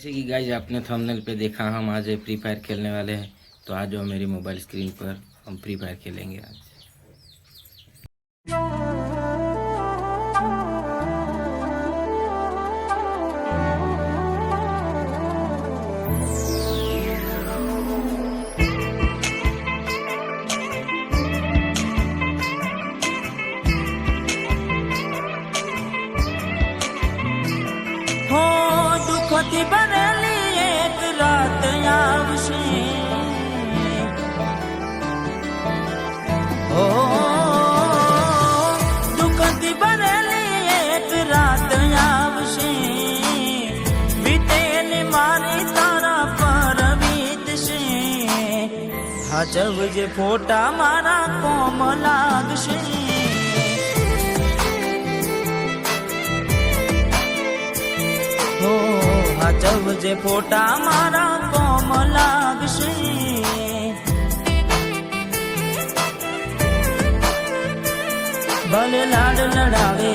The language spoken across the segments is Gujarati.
जैसे कि गाइज आपने थंबनेल पे देखा हम आज फ्री फायर खेलने वाले हैं, तो आज जो मेरी मोबाइल स्क्रीन पर हम फ्री फायर खेलेंगे आज। हो दुखोથી બનેલી એક રાત આવશે, હો દુખોથી બનેલી એક રાત આવશે, વીતેલી મારી તારા પર વીતશે, હાચવજે ફોટા મારા કોમ લાગશે, હાચવજે ફોટા મારા કોમ લાગશે, ભલે લાડ લડાવે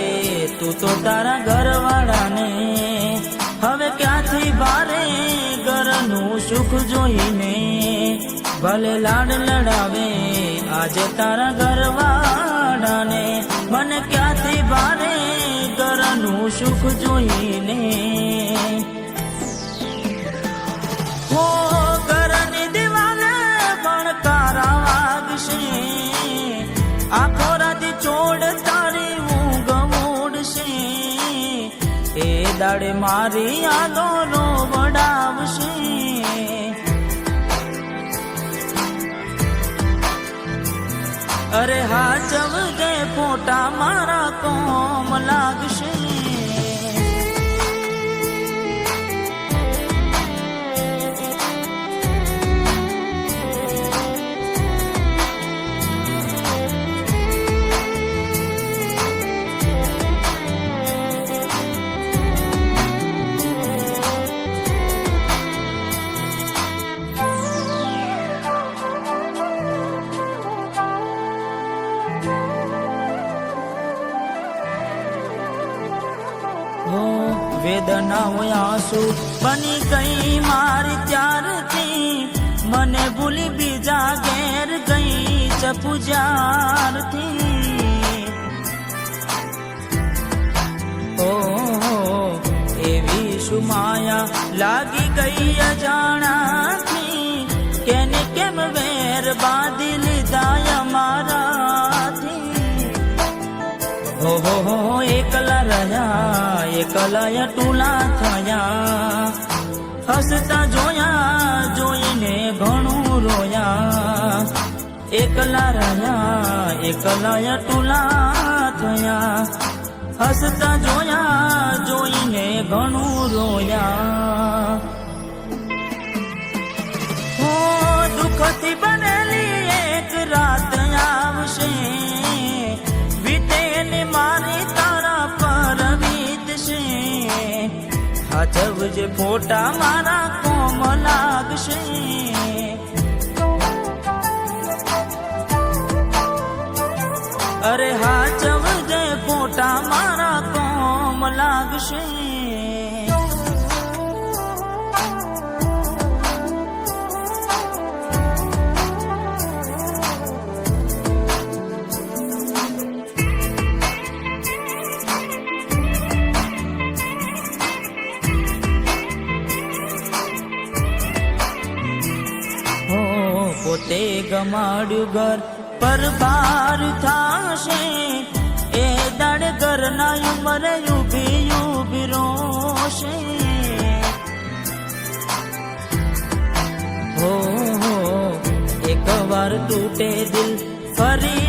તું તો તારા ઘરવાળાને, હવે ક્યાંથી ભારે ઘરનું સુખ જોઈને, ભલે લાડ લડાવે આજે તારા ઘરવાળાને, મને ક્યાંથી ભારે ઘરનું સુખ જોઈને, હો ઘરની દિવાલે ભણકારા વાગશે, આખો રાતી ચોડ તારી ઊંઘ ઉડશે, એ દાડે મારી યાદો રોવડાવશે, અરે હાચવજે ફોટા મારા કોમ લાગશે, વેદનાઓ આંસુ બની ગઈ મારી ત્યારથી, મને ભૂલી બીજા ઘેર ગઈ ચપુજારથી, ઓ એવી શું માયા લાગી ગઈ અજાણાથી, કેને કેમ વેર બાંધી લીધા અમારાથી, હો એકલા રહ્યા એકલા ટૂલા થયા, હસતા જોયા જોઈને ઘણું રોયા, એકલા રહ્યા એકલા ટૂલા થયા, હસતા જોયા જોઈને ઘણું રોયા, હો દુઃખથી બનેલી એક રાત આવશે, વીતેલી મારી તારા પર વીતશે, હાચવજે ફોટા મારા કોમ લાગશે, અરે હાચવજે ફોટા મારા કોમ લાગશે, પોતે ગમાડ્યું ઘર પર ભાર થાશે, એ દાડે ઘરના ઉંમરે ઉભી ઉભી રોશે, હો એક વાર તૂટે દિલ ફરી